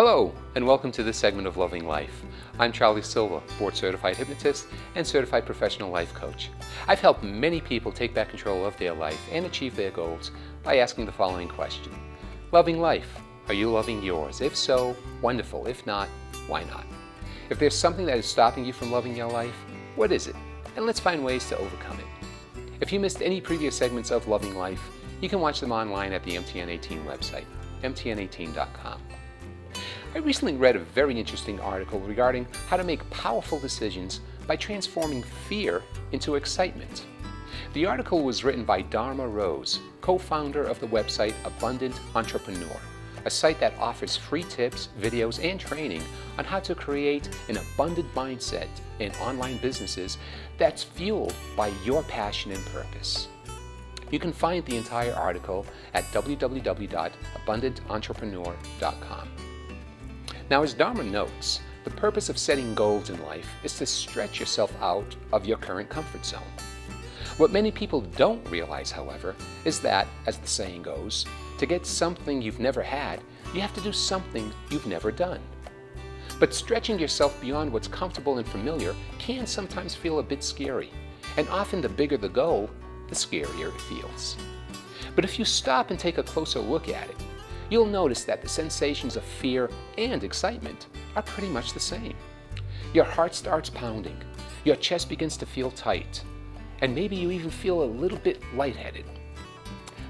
Hello, and welcome to this segment of Loving Life. I'm Charlie Silva, board-certified hypnotist and certified professional life coach. I've helped many people take back control of their life and achieve their goals by asking the following question. Loving life, are you loving yours? If so, wonderful. If not, why not? If there's something that is stopping you from loving your life, what is it? And let's find ways to overcome it. If you missed any previous segments of Loving Life, you can watch them online at the MTN18 website, mtn18.com. I recently read a very interesting article regarding how to make powerful decisions by transforming fear into excitement. The article was written by Dharma Rose, co-founder of the website Abundant Entrepreneur, a site that offers free tips, videos, and training on how to create an abundant mindset in online businesses that's fueled by your passion and purpose. You can find the entire article at www.abundantentrepreneur.com. Now, as Dharma notes, the purpose of setting goals in life is to stretch yourself out of your current comfort zone. What many people don't realize, however, is that, as the saying goes, to get something you've never had, you have to do something you've never done. But stretching yourself beyond what's comfortable and familiar can sometimes feel a bit scary, and often the bigger the goal, the scarier it feels. But if you stop and take a closer look at it, you'll notice that the sensations of fear and excitement are pretty much the same. Your heart starts pounding, your chest begins to feel tight, and maybe you even feel a little bit lightheaded.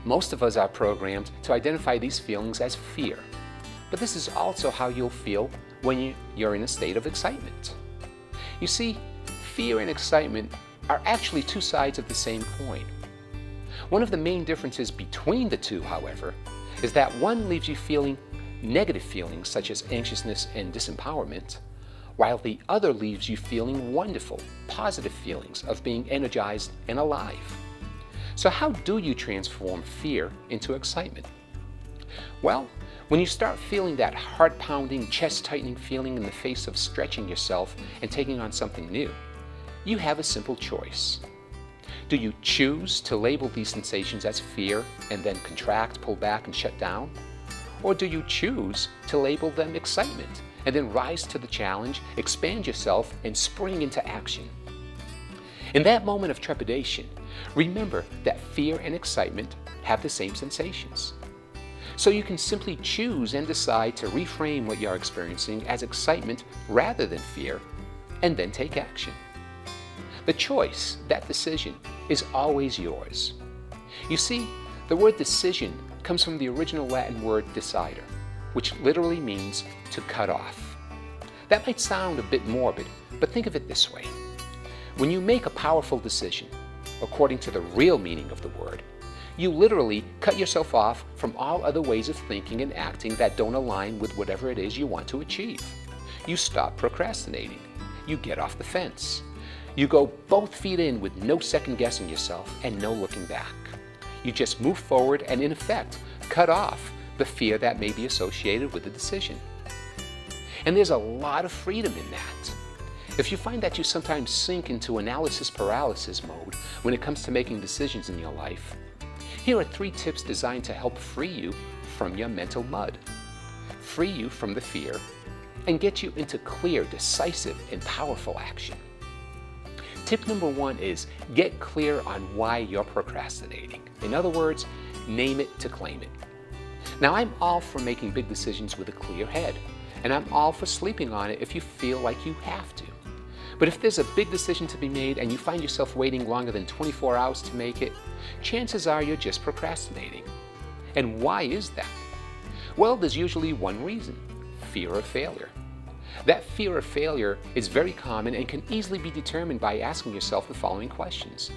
Most of us are programmed to identify these feelings as fear, but this is also how you'll feel when you're in a state of excitement. You see, fear and excitement are actually two sides of the same coin. One of the main differences between the two, however, is that one leaves you feeling negative feelings such as anxiousness and disempowerment, while the other leaves you feeling wonderful, positive feelings of being energized and alive. So how do you transform fear into excitement? Well, when you start feeling that heart-pounding, chest-tightening feeling in the face of stretching yourself and taking on something new, you have a simple choice. Do you choose to label these sensations as fear and then contract, pull back, and shut down? Or do you choose to label them excitement and then rise to the challenge, expand yourself, and spring into action? In that moment of trepidation, remember that fear and excitement have the same sensations. So you can simply choose and decide to reframe what you're experiencing as excitement rather than fear, and then take action. The choice, that decision, is always yours. You see, the word decision comes from the original Latin word decider, which literally means to cut off. That might sound a bit morbid, but think of it this way. When you make a powerful decision, according to the real meaning of the word, you literally cut yourself off from all other ways of thinking and acting that don't align with whatever it is you want to achieve. You stop procrastinating. You get off the fence. You go both feet in with no second guessing yourself and no looking back. You just move forward and, in effect, cut off the fear that may be associated with the decision. And there's a lot of freedom in that. If you find that you sometimes sink into analysis paralysis mode when it comes to making decisions in your life, here are 3 tips designed to help free you from your mental mud, free you from the fear, and get you into clear, decisive, and powerful action. Tip number 1 is get clear on why you're procrastinating. In other words, name it to claim it. Now, I'm all for making big decisions with a clear head, and I'm all for sleeping on it if you feel like you have to. But if there's a big decision to be made and you find yourself waiting longer than 24 hours to make it, chances are you're just procrastinating. And why is that? Well, there's usually one reason: fear of failure. That fear of failure is very common and can easily be determined by asking yourself the following questions.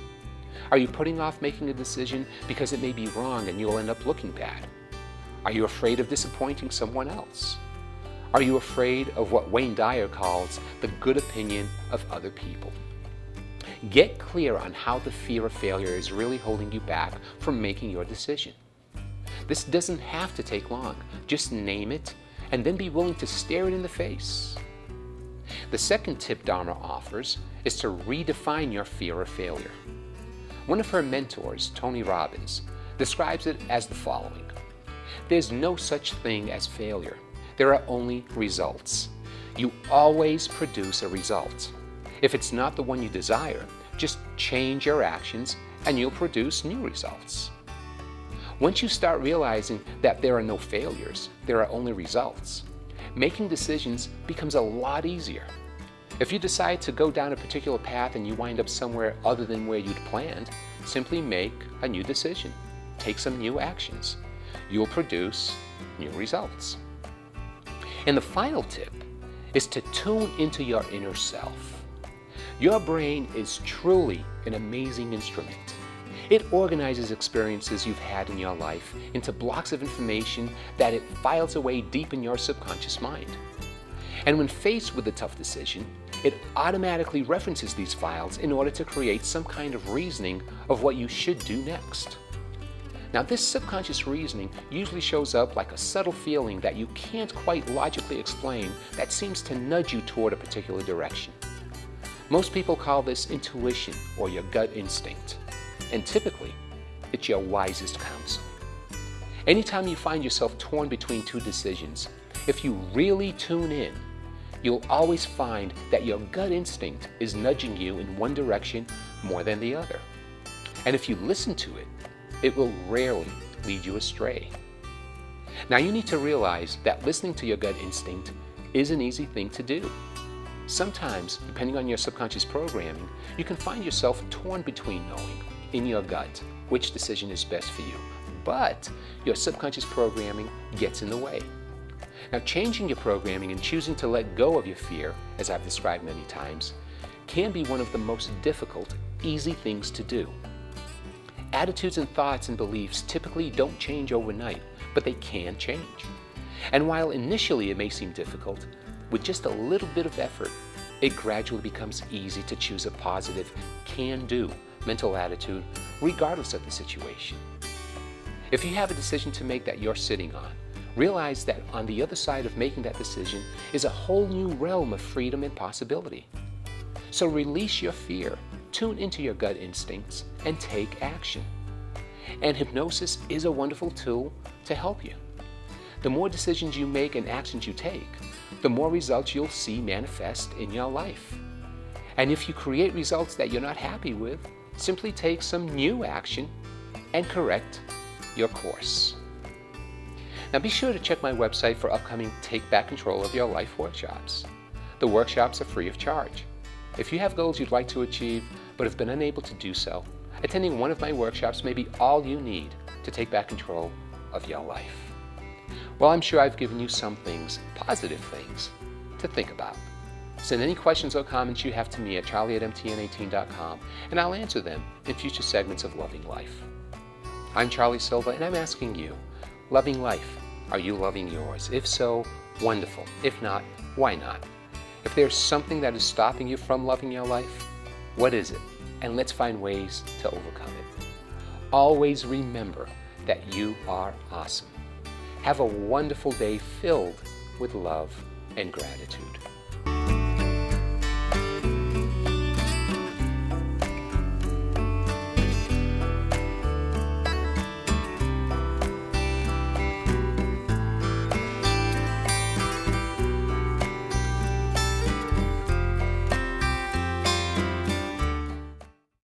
Are you putting off making a decision because it may be wrong and you'll end up looking bad? Are you afraid of disappointing someone else? Are you afraid of what Wayne Dyer calls the good opinion of other people? Get clear on how the fear of failure is really holding you back from making your decision. This doesn't have to take long. Just name it and then be willing to stare it in the face. The second tip Dharma offers is to redefine your fear of failure. One of her mentors, Tony Robbins, describes it as the following: There's no such thing as failure. There are only results. You always produce a result. If it's not the one you desire, just change your actions and you'll produce new results. Once you start realizing that there are no failures, there are only results, making decisions becomes a lot easier. If you decide to go down a particular path and you wind up somewhere other than where you'd planned, simply make a new decision. Take some new actions. You'll produce new results. And the final tip is to tune into your inner self. Your brain is truly an amazing instrument. It organizes experiences you've had in your life into blocks of information that it files away deep in your subconscious mind. And when faced with a tough decision, it automatically references these files in order to create some kind of reasoning of what you should do next. Now, this subconscious reasoning usually shows up like a subtle feeling that you can't quite logically explain that seems to nudge you toward a particular direction. Most people call this intuition or your gut instinct, and typically, it's your wisest counsel. Anytime you find yourself torn between two decisions, if you really tune in, you'll always find that your gut instinct is nudging you in one direction more than the other. And if you listen to it, it will rarely lead you astray. Now, you need to realize that listening to your gut instinct is an easy thing to do. Sometimes, depending on your subconscious programming, you can find yourself torn between knowing in your gut which decision is best for you, but your subconscious programming gets in the way. Now, changing your programming and choosing to let go of your fear, as I've described many times, can be one of the most difficult, easy things to do. Attitudes and thoughts and beliefs typically don't change overnight, but they can change. And while initially it may seem difficult, with just a little bit of effort, it gradually becomes easy to choose a positive, can-do mental attitude regardless of the situation. If you have a decision to make that you're sitting on, realize that on the other side of making that decision is a whole new realm of freedom and possibility. So release your fear, tune into your gut instincts, and take action. And hypnosis is a wonderful tool to help you. The more decisions you make and actions you take, the more results you'll see manifest in your life. And if you create results that you're not happy with, simply take some new action and correct your course. Now, be sure to check my website for upcoming Take Back Control of Your Life workshops. The workshops are free of charge. If you have goals you'd like to achieve but have been unable to do so, attending one of my workshops may be all you need to take back control of your life. Well, I'm sure I've given you some things, positive things, to think about. Send any questions or comments you have to me at charlie@mtn18.com, and I'll answer them in future segments of Loving Life. I'm Charlie Silva, and I'm asking you, loving life, are you loving yours? If so, wonderful. If not, why not? If there's something that is stopping you from loving your life, what is it? And let's find ways to overcome it. Always remember that you are awesome. Have a wonderful day filled with love and gratitude.